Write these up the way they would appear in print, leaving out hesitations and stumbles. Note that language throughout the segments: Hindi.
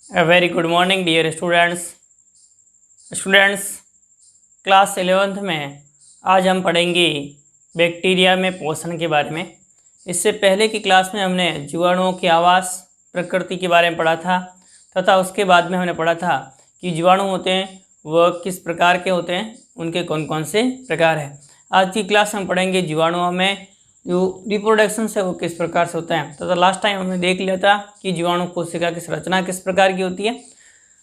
A very good morning dear students class 11th में आज हम पढ़ेंगे बैक्टीरिया में पोषण के बारे में। इससे पहले की क्लास में हमने जीवाणुओं के आवास प्रकृति के बारे में पढ़ा था तथा उसके बाद में हमने पढ़ा था कि जीवाणु होते हैं वह किस प्रकार के होते हैं, उनके कौन कौन से प्रकार हैं। आज की क्लास हम पढ़ेंगे जीवाणुओं में जो रिप्रोडक्शन है वो किस प्रकार से होता है तथा लास्ट टाइम हमने देख लिया था कि जीवाणु कोशिका की संरचना किस प्रकार की होती है।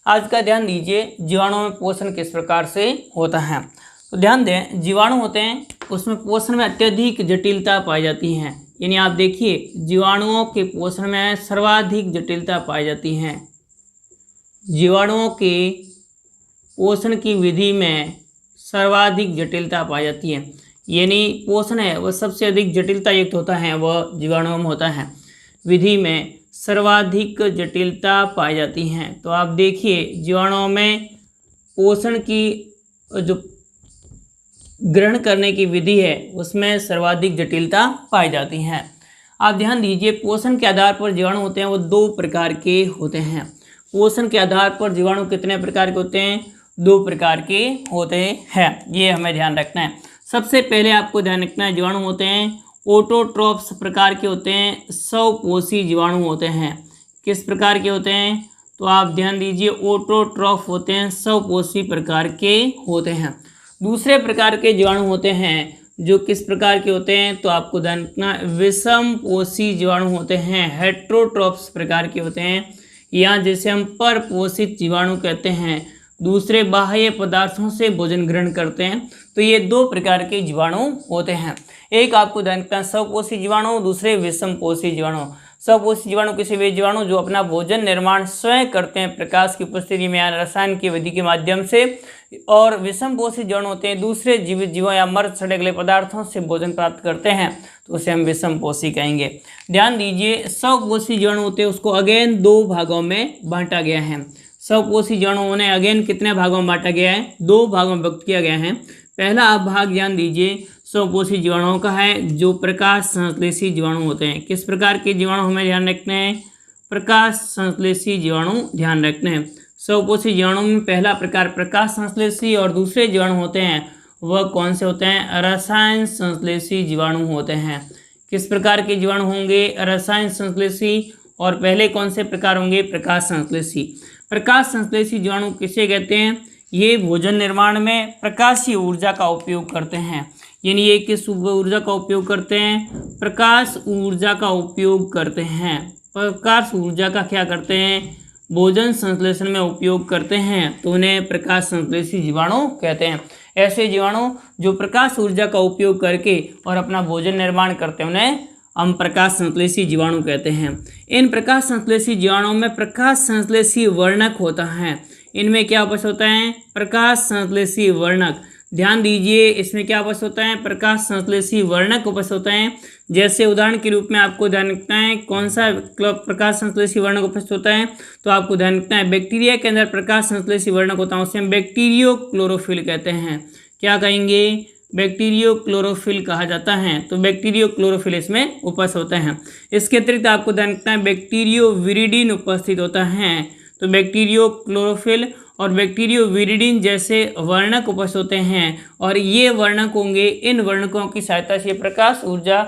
आज का ध्यान दीजिए, जीवाणु में पोषण किस प्रकार से होता है। तो ध्यान दें, जीवाणु होते हैं उसमें पोषण में अत्यधिक जटिलता पाई जाती है। यानी आप देखिए, जीवाणुओं के पोषण में सर्वाधिक जटिलता पाई जाती है। जीवाणुओं के पोषण की विधि में सर्वाधिक जटिलता पाई जाती है। यानी पोषण है वह सबसे अधिक जटिलता युक्त होता है, वह जीवाणुओं में होता है। विधि में सर्वाधिक जटिलता पाई जाती हैं। तो आप देखिए, जीवाणुओं में पोषण की जो ग्रहण करने की विधि है उसमें सर्वाधिक जटिलता पाई जाती है। आप ध्यान दीजिए, पोषण के आधार पर जीवाणु होते हैं वो दो प्रकार के होते हैं। पोषण के आधार पर जीवाणु कितने प्रकार के होते हैं? दो प्रकार के होते हैं, ये हमें ध्यान रखना है। सबसे पहले आपको ध्यान रखना है, जीवाणु होते हैं ऑटोट्रॉफ्स प्रकार के होते हैं, स्वपोषी जीवाणु होते हैं। किस प्रकार के होते हैं? तो आप ध्यान दीजिए, ऑटोट्रॉफ होते हैं, स्वपोषी प्रकार के होते हैं। दूसरे प्रकार के जीवाणु होते हैं जो किस प्रकार के होते हैं? तो आपको ध्यान रखना, विषमपोषी जीवाणु होते हैं, हेट्रोट्रॉफ्स प्रकार के होते हैं, या जैसे हम परपोषित जीवाणु कहते हैं, दूसरे बाह्य पदार्थों से भोजन ग्रहण करते हैं। तो ये दो प्रकार के जीवाणु होते हैं। एक आपको ध्यान रखना, स्वपोषी जीवाणु, दूसरे विषमपोषी जीवाणु। स्वपोषी जीवाणु किसी वे जीवाणु जो अपना भोजन निर्माण स्वयं करते हैं प्रकाश की उपस्थिति में या रसायन की विधि के माध्यम से, और विषमपोषी जीवाणु होते हैं दूसरे जीवित जीवों या मर सड़े गले पदार्थों से भोजन प्राप्त करते हैं, तो उसे हम विषमपोषी कहेंगे। ध्यान दीजिए, स्वपोषी जीवाणु होते हैं उसको अगेन दो भागों में बांटा गया है। स्वपोषी जीवाणुओं ने अगेन कितने भागों में बांटा गया है? दो भागों में व्यक्त किया गया है। पहला आप भाग ध्यान दीजिए, स्वपोषी जीवाणुओं का है जो प्रकाश संश्लेषी जीवाणु होते हैं। किस प्रकार के जीवाणु हमें ध्यान रखने हैं? प्रकाश संश्लेषी जीवाणु ध्यान रखने हैं। स्वपोषी जीवाणु में पहला प्रकार प्रकाश संश्लेषी और दूसरे जीवाणु होते हैं वह कौन से होते हैं? रसायन संश्लेषी जीवाणु होते हैं। किस प्रकार के जीवाणु होंगे? रसायन संश्लेषी। और पहले कौन से प्रकार होंगे? प्रकाश संश्लेषी। प्रकाश संश्लेषी जीवाणु किसे कहते हैं? ये भोजन निर्माण में प्रकाशीय ऊर्जा का उपयोग करते हैं। यानी ये किस ऊर्जा का उपयोग करते हैं? प्रकाश ऊर्जा का उपयोग करते हैं। प्रकाश ऊर्जा का क्या करते हैं? भोजन संश्लेषण में उपयोग करते हैं, तो उन्हें प्रकाश संश्लेषी जीवाणु कहते हैं। ऐसे जीवाणु जो प्रकाश ऊर्जा का उपयोग करके और अपना भोजन निर्माण करते हैं उन्हें हम प्रकाश संश्लेषी जीवाणु कहते हैं। इन प्रकाश संश्लेषी जीवाणुओं में प्रकाश संश्लेषी वर्णक होता है। इनमें क्या उपस्थित होता है? प्रकाश संश्लेषी वर्णक। ध्यान दीजिए, इसमें क्या उपस्थित होता है? प्रकाश संश्लेषी वर्णक उपस्थित होता है। जैसे उदाहरण के रूप में आपको ध्यान रखना है, कौन सा प्रकाश संश्लेषी वर्णक उपस्थित होता है? तो आपको ध्यान रखना है, बैक्टीरिया के अंदर प्रकाश संश्लेषी वर्णक होता है उसे हम बैक्टीरियो क्लोरोफिल कहते हैं। क्या कहेंगे? बैक्टीरियो क्लोरोफिल कहा जाता है। तो बैक्टीरियो क्लोरोफिल इसमें उपस्थित होता है। इसके अतिरिक्त आपको ध्यान रखना है, बैक्टीरियो विरिडीन उपस्थित होता है। तो बैक्टीरियो क्लोरोफिल और बैक्टीरियो विरिडीन जैसे वर्णक उपस्थित होते हैं, और ये वर्णक होंगे, इन वर्णकों की सहायता से प्रकाश ऊर्जा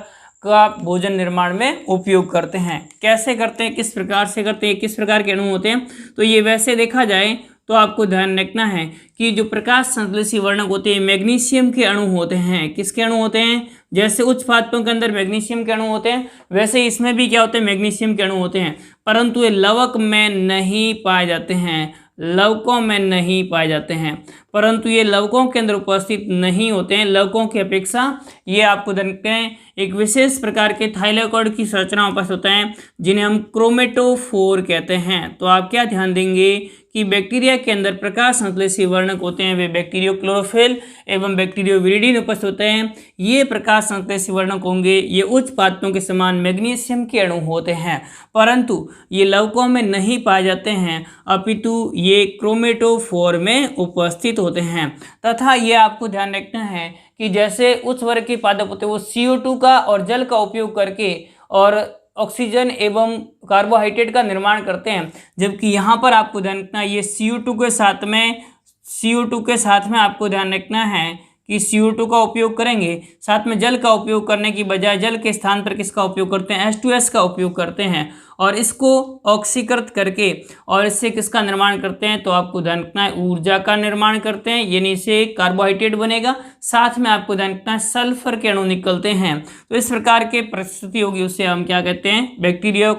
का भोजन निर्माण में उपयोग करते हैं। कैसे करते हैं, किस प्रकार से करते हैं, किस प्रकार के अणु होते हैं? तो ये वैसे देखा जाए तो आपको ध्यान रखना है कि जो प्रकाश संश्लेषी वर्णक होते हैं मैग्नीशियम के अणु होते हैं। किसके अणु होते हैं? जैसे उच्च पादपों के अंदर मैग्नीशियम के अणु होते हैं, वैसे इसमें भी क्या होते हैं? मैग्नीशियम के अणु होते हैं, परंतु ये लवक में नहीं पाए जाते हैं, लवकों में नहीं पाए जाते हैं, परंतु ये लवकों के अंदर उपस्थित नहीं होते हैं। लवकों की अपेक्षा ये आपको देखते हैं एक विशेष प्रकार के थाइलाकॉइड की संरचना उपस्थित होता है जिन्हें हम क्रोमेटोफोर कहते हैं। तो आप क्या ध्यान देंगे कि बैक्टीरिया के अंदर प्रकाश संश्लेषी वर्णक होते हैं वे बैक्टीरियो क्लोरोफिल एवं बैक्टीरियो विरिडीन उपस्थित होते हैं। ये प्रकाश संश्लेषी वर्णक होंगे, ये उच्च पादपों के समान मैग्नीशियम के अणु होते हैं, परंतु ये लवकों में नहीं पाए जाते हैं, अपितु ये क्रोमेटोफोर में उपस्थित होते हैं। तथा ये आपको ध्यान रखना है कि जैसे उच्च वर्ग के पादप होते हैं वो CO2 का और जल का उपयोग करके और ऑक्सीजन एवं कार्बोहाइड्रेट का निर्माण करते हैं, जबकि यहाँ पर आपको ध्यान रखना ये CO2 के साथ में आपको ध्यान रखना है कि CO2 का उपयोग करेंगे, साथ में जल का उपयोग करने की बजाय जल के स्थान पर किसका उपयोग करते हैं, H2S का उपयोग करते हैं और इसको ऑक्सीकृत करके और इससे किसका निर्माण करते हैं, तो आपको ध्यान रखना है ऊर्जा का निर्माण करते हैं, यानी इससे कार्बोहाइड्रेट बनेगा, साथ में आपको ध्यान रखना है सल्फर के अणु निकलते हैं। तो इस प्रकार के परिस्थिति होगी उसे हम क्या कहते हैं, बैक्टीरिया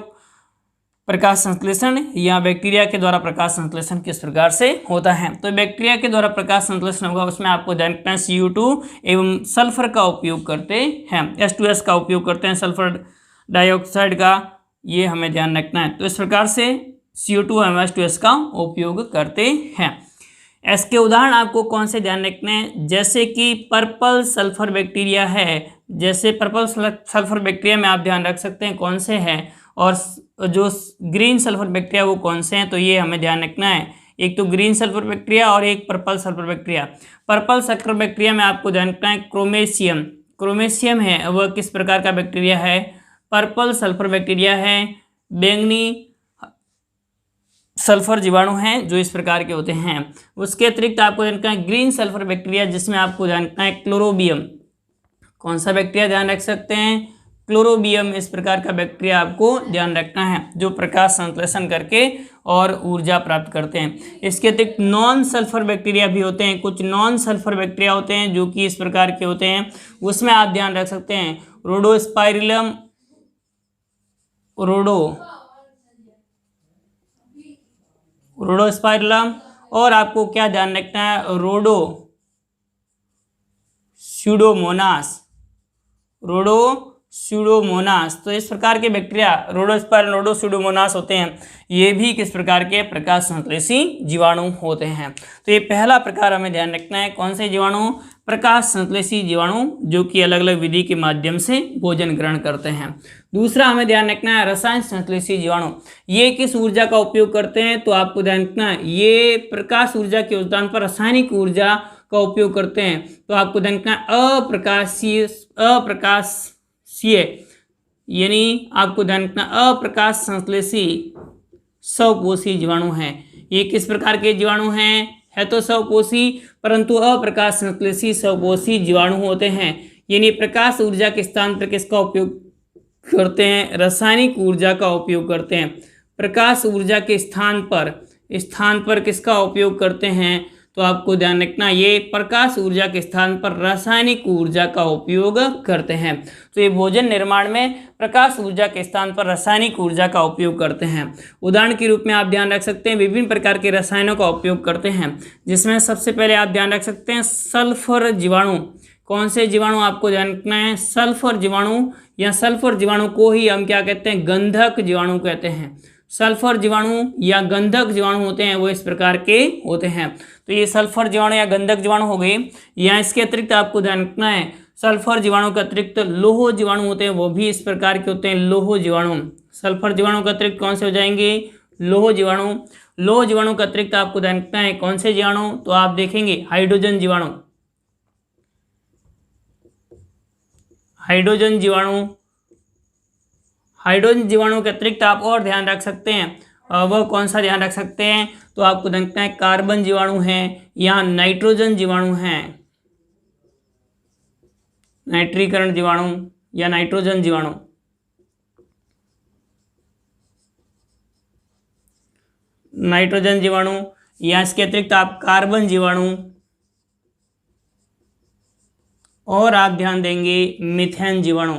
प्रकाश संश्लेषण या बैक्टीरिया के द्वारा प्रकाश संश्लेषण किस प्रकार से होता है। तो बैक्टीरिया के द्वारा प्रकाश संश्लेषण होगा, उसमें आपको ध्यान रखना है CO2 एवं सल्फर का उपयोग करते हैं, H2S का उपयोग करते हैं, सल्फर डाइऑक्साइड का ये हमें ध्यान रखना है। तो इस प्रकार से CO2 एवं H2S का उपयोग करते हैं। इसके उदाहरण आपको कौन से ध्यान रखने हैं, जैसे कि पर्पल सल्फर बैक्टीरिया है, जैसे पर्पल सल्फर बैक्टीरिया में आप ध्यान रख सकते हैं कौन से हैं, और जो ग्रीन सल्फर बैक्टीरिया वो कौन से हैं, तो ये हमें ध्यान रखना है, एक तो ग्रीन सल्फर बैक्टीरिया और एक purple sulphur bacteria. Purple sulphur bacteria में आपको ध्यान रखना है क्रोमेशियम है, वह किस प्रकार का बैक्टीरिया है, पर्पल सल्फर बैक्टीरिया है। बैंगनी सल्फर जीवाणु हैं जो इस प्रकार के होते हैं। उसके अतिरिक्त आपको ध्यान रखना है ग्रीन सल्फर बैक्टीरिया, जिसमें आपको ध्यान रखना है क्लोरोबियम। कौन सा बैक्टीरिया ध्यान रख सकते हैं, क्लोरोबियम, इस प्रकार का बैक्टीरिया आपको ध्यान रखना है जो प्रकाश संश्लेषण करके और ऊर्जा प्राप्त करते हैं। इसके अतिरिक्त नॉन सल्फर बैक्टीरिया भी होते हैं, कुछ नॉन सल्फर बैक्टीरिया होते हैं जो कि इस प्रकार के होते हैं, उसमें आप ध्यान रख सकते हैं रोडोस्पाइरिलम, रोडोस्पाइरिलम, और आपको क्या ध्यान रखना है रोडोस्यूडोमोनास। तो इस प्रकार के बैक्टीरिया रोडोस्पाइरिलम, रोडोस्यूडोमोनास होते हैं, ये भी किस प्रकार के प्रकाश संश्लेषी जीवाणु होते हैं। तो ये पहला प्रकार हमें ध्यान रखना है, कौन से जीवाणु, प्रकाश संश्लेषी जीवाणु जो कि अलग अलग विधि के माध्यम से भोजन ग्रहण करते हैं। दूसरा हमें ध्यान रखना है रसायन संश्लेषी जीवाणु, ये किस ऊर्जा का उपयोग करते हैं, तो आपको ध्यान रखना है ये प्रकाश ऊर्जा के स्थान पर रासायनिक ऊर्जा का उपयोग करते हैं। तो आपको ध्यान रखना है अप्रकाशीय यानी आपको ध्यान रखना अप्रकाश संश्लेषी स्वपोषी जीवाणु हैं। ये किस प्रकार के जीवाणु हैं, है तो स्वपोषी परंतु अप्रकाश संश्लेषी स्वपोषी जीवाणु होते हैं, यानी प्रकाश ऊर्जा के स्थान पर किसका उपयोग करते हैं, रासायनिक ऊर्जा का उपयोग करते हैं। प्रकाश ऊर्जा के स्थान पर किसका उपयोग करते हैं, तो आपको ध्यान रखना ये प्रकाश ऊर्जा के स्थान पर रासायनिक ऊर्जा का उपयोग करते हैं। तो ये भोजन निर्माण में प्रकाश ऊर्जा के स्थान पर रासायनिक ऊर्जा का उपयोग करते हैं। उदाहरण के रूप में आप ध्यान रख सकते हैं विभिन्न प्रकार के रसायनों का उपयोग करते हैं, जिसमें सबसे पहले आप ध्यान रख सकते हैं सल्फर जीवाणु। कौन से जीवाणु आपको ध्यान रखना है, सल्फर जीवाणु, या सल्फर जीवाणु को ही हम क्या कहते हैं, गंधक जीवाणु कहते हैं। सल्फर जीवाणु या गंधक जीवाणु होते हैं वो इस प्रकार के होते हैं। तो ये सल्फर जीवाणु या गंधक जीवाणु हो गए। या इसके अतिरिक्त आपको ध्यान रखना है सल्फर जीवाणु के अतिरिक्त लोह जीवाणु होते हैं, वो भी इस प्रकार के होते हैं, लोह जीवाणु। सल्फर जीवाणु के अतिरिक्त कौन से हो जाएंगे, लोह जीवाणु। लोह जीवाणु के अतिरिक्त आपको ध्यान रखना है कौन से जीवाणु, तो आप देखेंगे हाइड्रोजन जीवाणु, हाइड्रोजन जीवाणु के अतिरिक्त आप और ध्यान रख सकते हैं, वह कौन सा ध्यान रख सकते हैं, तो आपको देखना है कार्बन जीवाणु हैं या नाइट्रोजन जीवाणु हैं, नाइट्रीकरण जीवाणु या नाइट्रोजन जीवाणु। नाइट्रोजन जीवाणु या इसके अतिरिक्त आप कार्बन जीवाणु, और आप ध्यान देंगे मीथेन जीवाणु।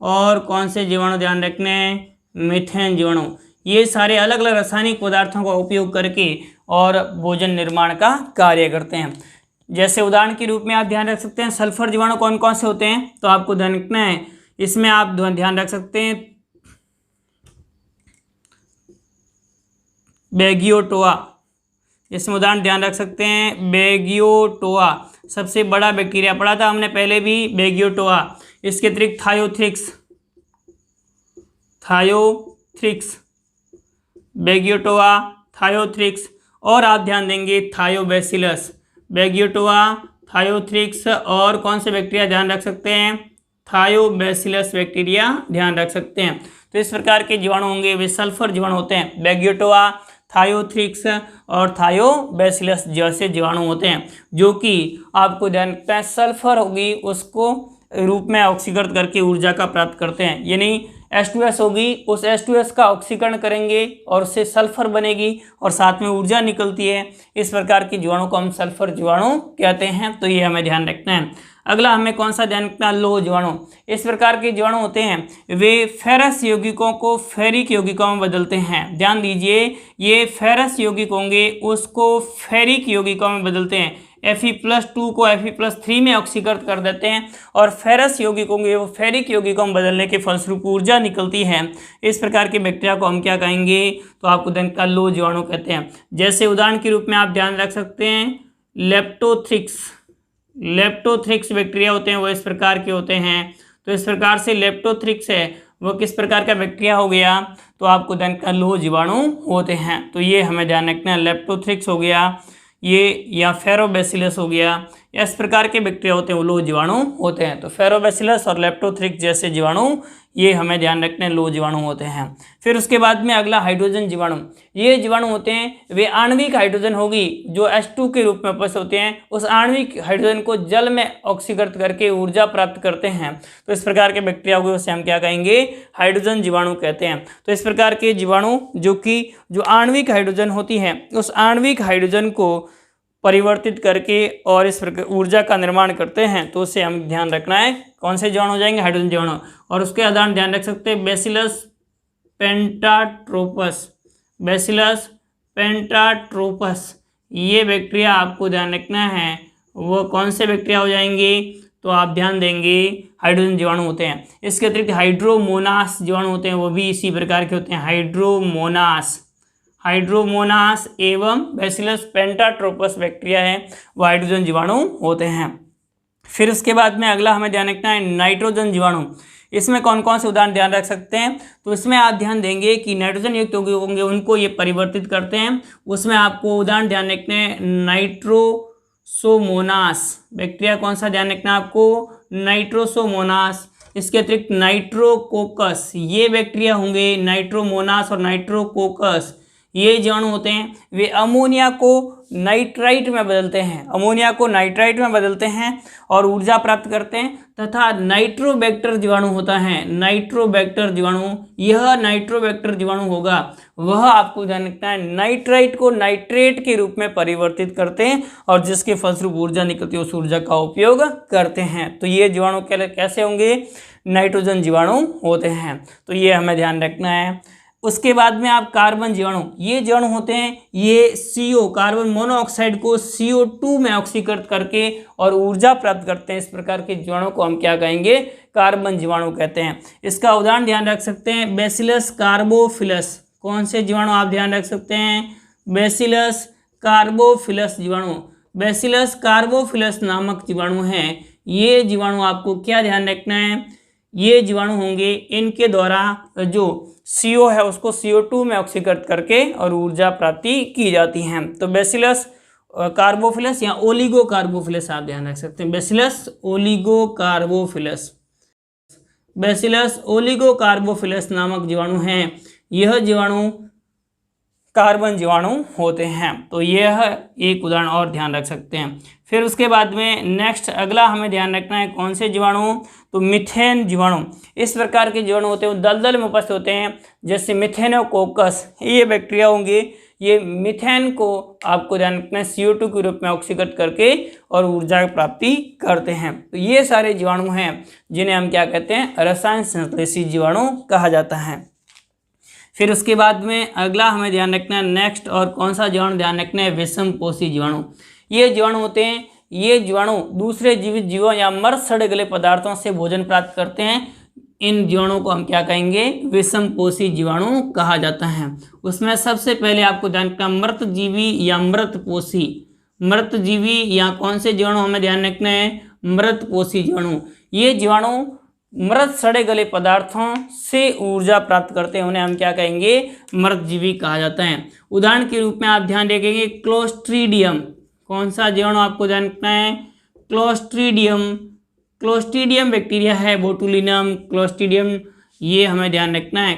और कौन से जीवाणु ध्यान रखने हैं, मीथेन जीवाणु। ये सारे अलग अलग रासायनिक पदार्थों का उपयोग करके और भोजन निर्माण का कार्य करते हैं। जैसे उदाहरण के रूप में आप ध्यान रख सकते हैं सल्फर जीवाणु कौन कौन से होते हैं, तो आपको ध्यान रखना है इसमें आप ध्यान रख सकते हैं बेगियोटोआ, इसमें उदाहरण ध्यान रख सकते हैं बेगियोटोआ, सबसे बड़ा बैक्टीरिया पढ़ा था हमने पहले भी, बेगियोटोआ। इसके अतिरिक्त थायोथ्रिक्स, बेगियोटोआ, थायोथ्रिक्स, और आप ध्यान देंगे थायोबैसिलस, बेगियोटोआ, थायोथ्रिक्स, और कौन से बैक्टीरिया ध्यान रख सकते हैं, थायोबैसिलस बैक्टीरिया ध्यान रख सकते हैं। तो इस प्रकार के जीवाणु होंगे, वे सल्फर जीवाणु होते हैं। बैगियोटोआ, थायोथ्रिक्स और थायोबैसिलस जैसे जीवाणु होते हैं, जो कि आपको ध्यान रखना है सल्फर होगी उसको रूप में ऑक्सीकरण करके ऊर्जा का प्राप्त करते हैं। यानी H2S होगी, उस H2S का ऑक्सीकरण करेंगे और उससे सल्फर बनेगी और साथ में ऊर्जा निकलती है। इस प्रकार के जीवाणु को हम सल्फर जीवाणु कहते हैं। तो ये हमें ध्यान रखना है। अगला हमें कौन सा ध्यान रखना है? लोह जीवाणु। इस प्रकार के जीवाणु होते हैं, वे फेरस यौगिकों को फेरिक यौगिकों में बदलते हैं। ध्यान दीजिए, ये फेरस यौगिक होंगे उसको फेरिक यौगिकों में बदलते हैं। Fe+2 को Fe+3 में ऑक्सीकृत कर देते हैं और फेरस यौगिक होंगे वो फेरिक यौगिकों में बदलने के फलस्वरूप ऊर्जा निकलती है। इस प्रकार के बैक्टीरिया को हम क्या कहेंगे? तो आपको ध्यान का लोह जीवाणु कहते हैं। जैसे उदाहरण के रूप में आप ध्यान रख सकते हैं लेप्टोथ्रिक्स बैक्टीरिया होते हैं, वो इस प्रकार के होते हैं। तो इस प्रकार से लेप्टोथ्रिक्स है वो किस प्रकार का बैक्टीरिया हो गया? तो आपको ध्यान का लोह जीवाणु होते हैं। तो ये हमें ध्यान रखना है। लेप्टोथ्रिक्स हो गया ये, या फेरोबैसिलस हो गया, इस प्रकार के बैक्टीरिया होते हैं वो लोह जीवाणु होते हैं। तो फेरोबैसिलस और लेप्टोथ्रिक्स जैसे जीवाणु ये हमें ध्यान रखने हैं लोह जीवाणु होते हैं। फिर उसके बाद में अगला हाइड्रोजन जीवाणु। ये जीवाणु होते हैं वे आणविक हाइड्रोजन होगी जो H2 के रूप में उपस्थित होते हैं, उस आणविक हाइड्रोजन को जल में ऑक्सीकृत करके ऊर्जा प्राप्त करते हैं। तो इस प्रकार के बैक्टीरिया होगी उसे हम क्या कहेंगे? हाइड्रोजन जीवाणु कहते हैं। तो इस प्रकार के जीवाणु जो आणविक हाइड्रोजन होती है उस आणविक हाइड्रोजन को परिवर्तित करके और इस प्रकार ऊर्जा का निर्माण करते हैं, तो उसे हम ध्यान रखना है। कौन से जीवाणु हो जाएंगे? हाइड्रोजन जीवाणु। और उसके आधार ध्यान रख सकते हैं बैसिलस पेंटाट्रोपस। ये बैक्टीरिया आपको ध्यान रखना है, वो कौन से बैक्टीरिया हो जाएंगे? तो आप ध्यान देंगे हाइड्रोजन जीवाणु होते हैं। इसके अतिरिक्त हाइड्रोमोनास जीवाणु होते हैं, वो भी इसी प्रकार के होते हैं। हाइड्रोमोनास एवं बैसिलस पेंटाट्रोपस बैक्टीरिया है वो हाइड्रोजन जीवाणु होते हैं। फिर उसके बाद में अगला हमें ध्यान रखना है नाइट्रोजन जीवाणु। इसमें कौन कौन से उदाहरण ध्यान रख सकते हैं? तो इसमें आप ध्यान देंगे कि नाइट्रोजन युक्त होंगे उनको ये परिवर्तित करते हैं। उसमें आपको उदाहरण ध्यान रखने हैं नाइट्रोसोमोनास बैक्टीरिया। कौन सा ध्यान रखना है आपको? नाइट्रोसोमोनास। इसके अतिरिक्त नाइट्रोकोकस ये बैक्टीरिया होंगे, नाइट्रोमोनास और नाइट्रोकोकस ये जीवाणु होते हैं, वे अमोनिया को नाइट्राइट में बदलते हैं और ऊर्जा प्राप्त करते हैं। तथा नाइट्रोबैक्टर जीवाणु होता है, नाइट्रोबैक्टर जीवाणु, यह नाइट्रोबैक्टर जीवाणु होगा वह आपको ध्यान रखना है नाइट्राइट को नाइट्रेट के रूप में परिवर्तित करते हैं और जिसके फलस्वरूप ऊर्जा निकलती है उस ऊर्जा का उपयोग करते हैं। तो ये जीवाणु कैसे होंगे? नाइट्रोजन जीवाणु होते हैं। तो ये हमें ध्यान रखना है। उसके बाद में आप कार्बन जीवाणु। ये जीवाणु होते हैं, ये CO कार्बन मोनोऑक्साइड को CO2 में ऑक्सीकृत करके और ऊर्जा प्राप्त करते हैं। इस प्रकार के जीवाणु को हम क्या कहेंगे? कार्बन जीवाणु कहते हैं। इसका उदाहरण ध्यान रख सकते हैं बैसिलस कार्बोफिलस। कौन से जीवाणु आप ध्यान रख सकते हैं? बैसिलस कार्बोफिलस जीवाणु। बैसिलस कार्बोफिलस नामक जीवाणु हैं। ये जीवाणु आपको क्या ध्यान रखना है? ये जीवाणु होंगे, इनके द्वारा जो CO है उसको CO2 में ऑक्सीकृत करके और ऊर्जा प्राप्ति की जाती है। तो बैसिलस कार्बोफिलस या ओलिगोकार्बोफिलस आप ध्यान रख सकते हैं। बैसिलस ओलिगोकार्बोफिलस नामक जीवाणु हैं। यह जीवाणु कार्बन जीवाणु होते हैं। तो यह एक उदाहरण और ध्यान रख सकते हैं। फिर उसके बाद में नेक्स्ट अगला हमें ध्यान रखना है कौन से जीवाणु? तो मीथेन जीवाणु। इस प्रकार के जीवाणु होते हैं वो दलदल में उपस्थित होते हैं, जैसे मिथेनोकोकस ये बैक्टीरिया होंगे। ये मीथेन को आपको ध्यान रखना है CO2 के रूप में ऑक्सीकृत करके और ऊर्जा की प्राप्ति करते हैं। तो ये सारे जीवाणु हैं जिन्हें हम क्या कहते हैं? रसायन संश्लेषी जीवाणु कहा जाता है। फिर उसके बाद में अगला हमें ध्यान रखना है नेक्स्ट, और कौन सा जीवाणु ध्यान रखना है? विषमपोषी जीवाणु। ये जीवाणु होते हैं, ये जीवाणु दूसरे जीवित जीवों या मर सड़े गले पदार्थों से भोजन प्राप्त करते हैं। इन जीवाणुओं को हम क्या कहेंगे? विषमपोषी जीवाणु कहा जाता है। उसमें सबसे पहले आपको ध्यान रखना मृतजीवी या मृतपोषी। मृतजीवी या कौन से जीवाणु हमें ध्यान रखना है? मृतपोषी जीवाणु। ये जीवाणु मृत सड़े गले पदार्थों से ऊर्जा प्राप्त करते हैं, उन्हें हम क्या कहेंगे? मृतजीवी कहा जाता है। उदाहरण के रूप में आप ध्यान रखेंगे क्लोस्ट्रीडियम। कौन सा जीवाणु आपको ध्यान रखना है? क्लोस्ट्रीडियम क्लोस्ट्रीडियम बैक्टीरिया है, बोटुलिनम, क्लोस्ट्रीडियम, ये हमें ध्यान रखना है।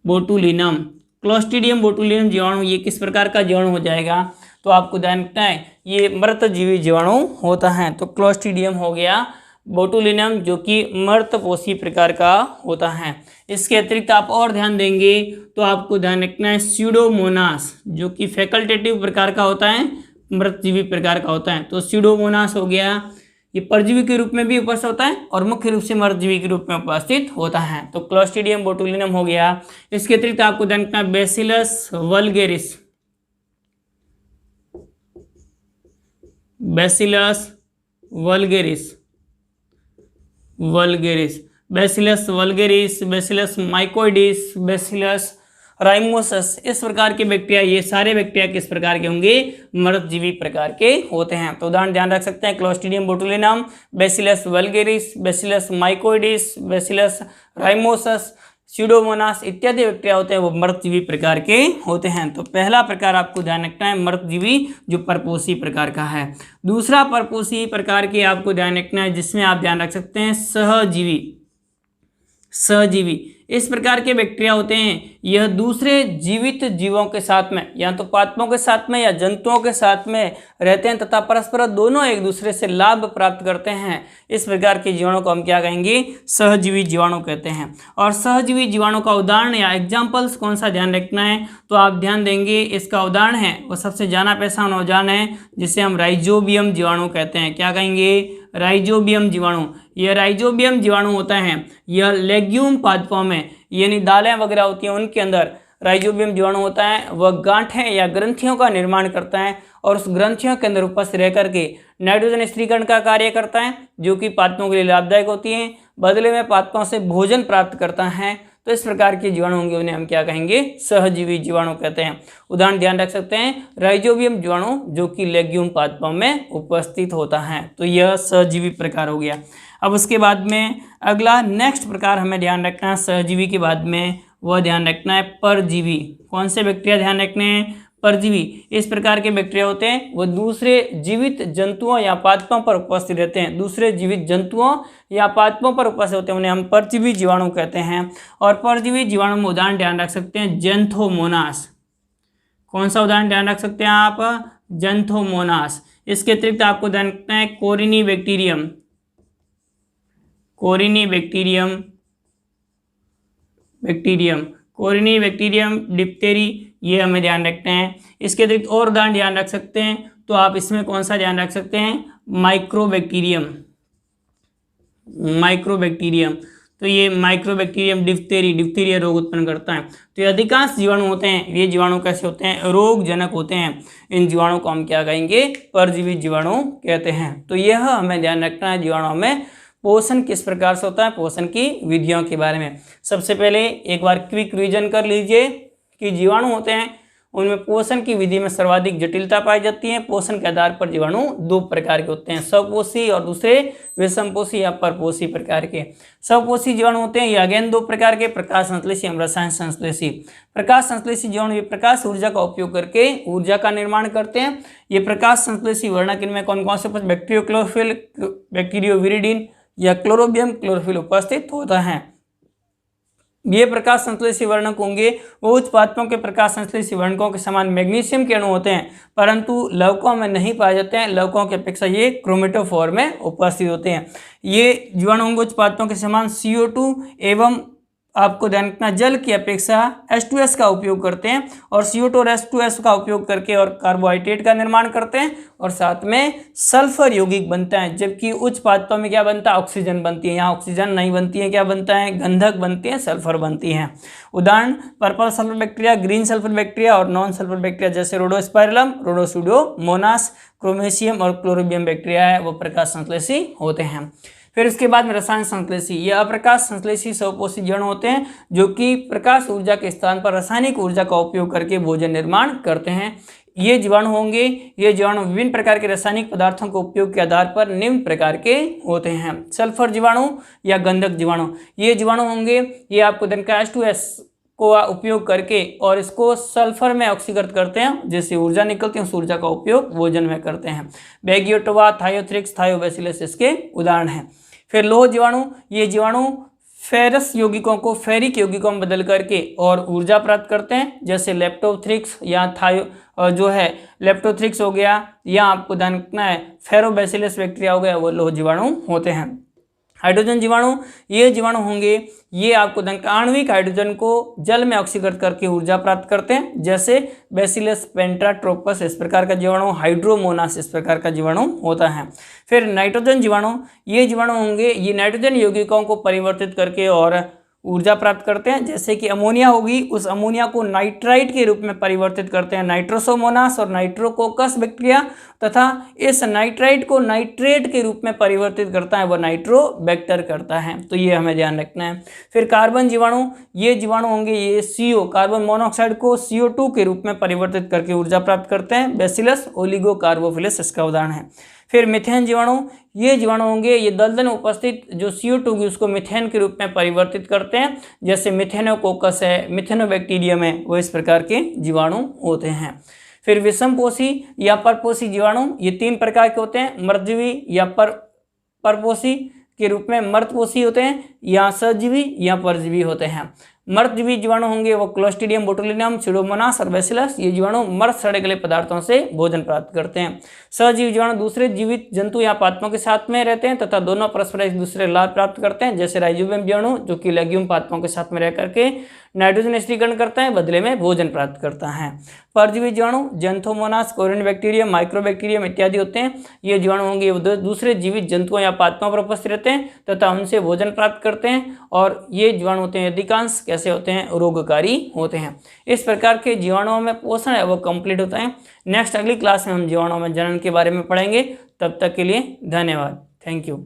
बोटुलिनम, क्लोस्ट्रीडियम बोटुलिनम जीवाणु ये किस प्रकार का जीवाणु हो जाएगा, तो आपको ध्यान रखना है ये मृतजीवी जीवाणु होता है। तो क्लोस्ट्रीडियम हो गया, बोटुलिनम जो कि मृतपोषी प्रकार का होता है। इसके अतिरिक्त आप और ध्यान देंगे तो आपको ध्यान रखना है स्यूडोमोनास जो कि फैकल्टेटिव प्रकार का होता है, मृतजीवी प्रकार का होता है। तो स्यूडोमोनास हो गया, ये परजीवी के रूप में भी उपस्थित होता है और मुख्य रूप से मृतजीवी के रूप में उपस्थित होता है। तो क्लोस्ट्रीडियम बोटुलिनम हो गया। इसके अतिरिक्त आपको ध्यान रखना bacillus vulgaris, bacillus vulgaris, bacillus vulgaris, bacillus mycoides, bacillus ramosus, इस प्रकार के बैक्टीरिया, ये सारे बैक्टीरिया किस प्रकार के होंगे, मृतजीवी प्रकार के होते हैं। तो उदाहरण ध्यान रख सकते हैं clostridium botulinum, bacillus vulgaris, bacillus mycoides, bacillus ramosus, pseudomonas इत्यादि बैक्टीरिया होते हैं वो मृतजीवी प्रकार के होते हैं। तो पहला प्रकार आपको ध्यान रखना है मृतजीवी जो परपोषी प्रकार का है। दूसरा परपोषी प्रकार की आपको ध्यान रखना है जिसमें आप ध्यान रख सकते हैं सहजीवी, सहजीवी इस प्रकार के बैक्टीरिया होते हैं, यह दूसरे जीवित जीवों के साथ में या तो पादपों के साथ में या जंतुओं के साथ में रहते हैं तथा परस्पर दोनों एक दूसरे से लाभ प्राप्त करते हैं। इस प्रकार के जीवाणु को हम क्या कहेंगे, सहजीवी जीवाणु कहते हैं। और सहजीवी जीवाणु का उदाहरण या एग्जाम्पल्स कौन सा ध्यान रखना है, तो आप ध्यान देंगे इसका उदाहरण है वो सबसे जाना पहचान उदाहरण है जिसे हम राइजोबियम जीवाणु कहते हैं। क्या कहेंगे, राइजोबियम जीवाणु। यह राइजोबियम जीवाणु होता है, यह लेग्यूम पादपों में यानी दालें वगैरह होती हैं उनके अंदर राइजोबियम जीवाणु होता है। वह गांठें या ग्रंथियों का निर्माण करता है और उस ग्रंथियों के अंदर उपस्थित रह करके नाइट्रोजन स्थिरीकरण का कार्य करता है जो कि पादपों के लिए लाभदायक होती हैं, बदले में पादपों से भोजन प्राप्त करता है। तो इस प्रकार के जीवाणु होंगे उन्हें हम क्या कहेंगे, सहजीवी जीवाणु कहते हैं। उदाहरण ध्यान रख सकते हैं राइजोबियम जीवाणु जो कि लेग्यूम पादपों में उपस्थित होता है। तो यह सहजीवी प्रकार हो गया। अब उसके बाद में अगला नेक्स्ट प्रकार हमें ध्यान रखना है सहजीवी के बाद में, वह ध्यान रखना है परजीवी। कौन से बैक्टीरिया ध्यान रखने हैं, परजीवी। इस प्रकार के बैक्टीरिया होते हैं वो दूसरे जीवित जंतुओं या पादपों पर उपस्थित रहते हैं, दूसरे जीवित जंतुओं या पादपों पर उपस्थित होते हैं उन्हें हम परजीवी जीवाणु कहते हैं। और परजीवी जीवाणु में उदाहरण ध्यान रख सकते हैं जेंथोमोनास। कौन सा उदाहरण ध्यान रख सकते हैं आप, जेंथोमोनास। इसके अतिरिक्त आपको ध्यान रखना है कोरिनी बैक्टीरियम, कोरिनी बैक्टीरियम डिप्टेरी, ये हमें ध्यान रखते हैं। इसके अतिरिक्त और उदाहरण ध्यान रख सकते हैं तो आप इसमें कौन सा ध्यान रख सकते हैं, माइक्रोबैक्टीरियम। तो ये माइक्रोबैक्टीरियम डिप्थेरिया रोग उत्पन्न करता है। तो ये अधिकांश जीवाणु होते हैं, ये जीवाणु कैसे होते हैं, रोगजनक होते हैं। इन जीवाणु को हम क्या कहेंगे, परजीवी जीवाणु कहते हैं। तो यह हमें ध्यान रखना है जीवाणुओं में पोषण किस प्रकार से होता है, पोषण की विधियों के बारे में। सबसे पहले एक बार क्विक रिवीजन कर लीजिए कि जीवाणु होते हैं उनमें पोषण की विधि में सर्वाधिक जटिलता पाई जाती है। पोषण के आधार पर जीवाणु दो प्रकार के होते हैं, स्वपोषी और दूसरे विषमपोषी या परपोषी प्रकार के। स्वपोषी जीवाणु होते हैं ये अगेन दो प्रकार के, प्रकाश संश्लेषी एवं रसायन संश्लेषी। प्रकाश संश्लेषी जीवाणु ये प्रकाश ऊर्जा का उपयोग करके ऊर्जा का निर्माण करते हैं। ये प्रकाश संश्लेषी वर्णक इनमें कौन कौन से बैक्टीरियो क्लोरोफिल, बैक्टीरियोविरिडिन या क्लोरोबियम क्लोरोफिल उपस्थित होता है। ये प्रकाश संश्लेषी वर्णक होंगे वो उच्च पादपों के प्रकाश संश्लेषी वर्णकों के समान मैग्नीशियम के अणु होते हैं, परंतु लवकों में नहीं पाए जाते हैं। लवकों की अपेक्षा ये क्रोमेटोफोर में उपस्थित होते हैं। ये जीवाणु होंगे उच्च पादपों के समान CO2 एवं आपको ध्यान रखना जल की अपेक्षा H2S का उपयोग करते हैं और CO2 और H2S का उपयोग करके और कार्बोहाइड्रेट का निर्माण करते हैं और साथ में सल्फर यौगिक बनता है। जबकि उच्च पादपों में क्या बनता है, ऑक्सीजन बनती है। यहाँ ऑक्सीजन नहीं बनती है, क्या बनता है, गंधक बनती है, सल्फर बनती है। उदाहरण purple sulphur bacteria, green sulphur bacteria और नॉन सल्फर बैक्टीरिया जैसे रोडोस्पाइरलम, रोडोस्यूडोमोनास, क्रोमेशियम और क्लोरोबियम बैक्टीरिया है वो प्रकाश संश्लेषी होते हैं। फिर उसके बाद में रसायन संश्लेषी, ये अप्रकाश संश्लेषी स्वपोषी जीवाणु होते हैं जो कि प्रकाश ऊर्जा के स्थान पर रासायनिक ऊर्जा का उपयोग करके भोजन निर्माण करते हैं। ये जीवाणु होंगे, ये जीवाणु विभिन्न प्रकार के रासायनिक पदार्थों के उपयोग के आधार पर निम्न प्रकार के होते हैं। सल्फर जीवाणु या गंधक जीवाणु, ये जीवाणु होंगे ये आपको H2S को उपयोग करके और इसको सल्फर में ऑक्सीकृत करते हैं, जिससे ऊर्जा निकलती है, उस ऊर्जा का उपयोग भोजन में करते हैं। बैगियोटोवा, थायोथ्रिक्स, थायोबैसिलस इसके उदाहरण हैं। फिर लोह जीवाणु, ये जीवाणु फेरस यौगिकों को फेरिक यौगिकों में बदल करके और ऊर्जा प्राप्त करते हैं, जैसे लेप्टोथ्रिक्स या थायो जो है लेप्टोथ्रिक्स हो गया, या आपको ध्यान रखना है फेरोबैसिलस बैक्टीरिया हो गया, वो लोह जीवाणु होते हैं। हाइड्रोजन जीवाणु, ये जीवाणु होंगे, ये आपको आणविक हाइड्रोजन को जल में ऑक्सीकृत करके ऊर्जा प्राप्त करते हैं, जैसे बैसिलस पेंटाट्रोपस इस प्रकार का जीवाणु, हाइड्रोमोनास इस प्रकार का जीवाणु होता है। फिर नाइट्रोजन जीवाणु, ये जीवाणु होंगे, ये नाइट्रोजन यौगिकों को परिवर्तित करके और ऊर्जा प्राप्त करते हैं, जैसे कि अमोनिया होगी, उस अमोनिया को नाइट्राइट के रूप में परिवर्तित करते हैं नाइट्रोसोमोनास और नाइट्रोकोकस बैक्टीरिया, तथा इस नाइट्राइट को नाइट्रेट के रूप में परिवर्तित करता है वो नाइट्रोबैक्टर करता है, तो ये हमें ध्यान रखना है। फिर कार्बन जीवाणु, ये जीवाणु होंगे, ये CO कार्बन मोनोऑक्साइड को CO2 के रूप में परिवर्तित करके ऊर्जा प्राप्त करते हैं, बैसिलस ओलिगोकार्बोफिलस इसका उदाहरण है। फिर मिथेन जीवाणु, ये जीवाणु होंगे, ये दलदल में उपस्थित जो CO2 की उसको मिथेन के रूप में परिवर्तित करते हैं, जैसे मिथेनोकोकस है, मिथेनोबैक्टीरियम है, वो इस प्रकार के जीवाणु होते हैं। फिर विषमपोषी या परपोषी जीवाणु, ये 3 प्रकार के होते हैं, मर्दजीवी या परपोषी के रूप में मर्दपोषी होते हैं, या सजीवी या परजीवी होते हैं। मर्दजीवी जीवाणु होंगे वो क्लोस्ट्रीडियम बोटुलिनम, स्यूडोमोनास और बैसिलस, ये जीवाणु मर्द सड़े गले पदार्थों से भोजन प्राप्त करते हैं। सजीवी जीवाणु दूसरे जीवित जंतु या पादपों के साथ में रहते हैं तथा दोनों परस्पर एक दूसरे लाभ प्राप्त करते हैं, जैसे राइजोबियम जीवाणु जो कि लेग्यूम पादपों के साथ में रह करके नाइट्रोजन स्थिरीकरण करता है, बदले में भोजन प्राप्त करता है। परजीवी जीवाणु जेंथोमोनास, कोरियन बैक्टीरियम, माइक्रोबैक्टीरियम इत्यादि होते हैं, ये जीवाणु होंगे वो दूसरे जीवित जंतुओं या पादपों पर उपस्थित रहते हैं तथा उनसे भोजन प्राप्त करते हैं, और ये जीवाणु होते हैं अधिकांश कैसे होते हैं, रोगकारी होते हैं। इस प्रकार के जीवाणुओं में पोषण है वो कंप्लीट होता है। नेक्स्ट अगली क्लास में हम जीवाणुओं में जनन के बारे में पढ़ेंगे। तब तक के लिए धन्यवाद। Thank you.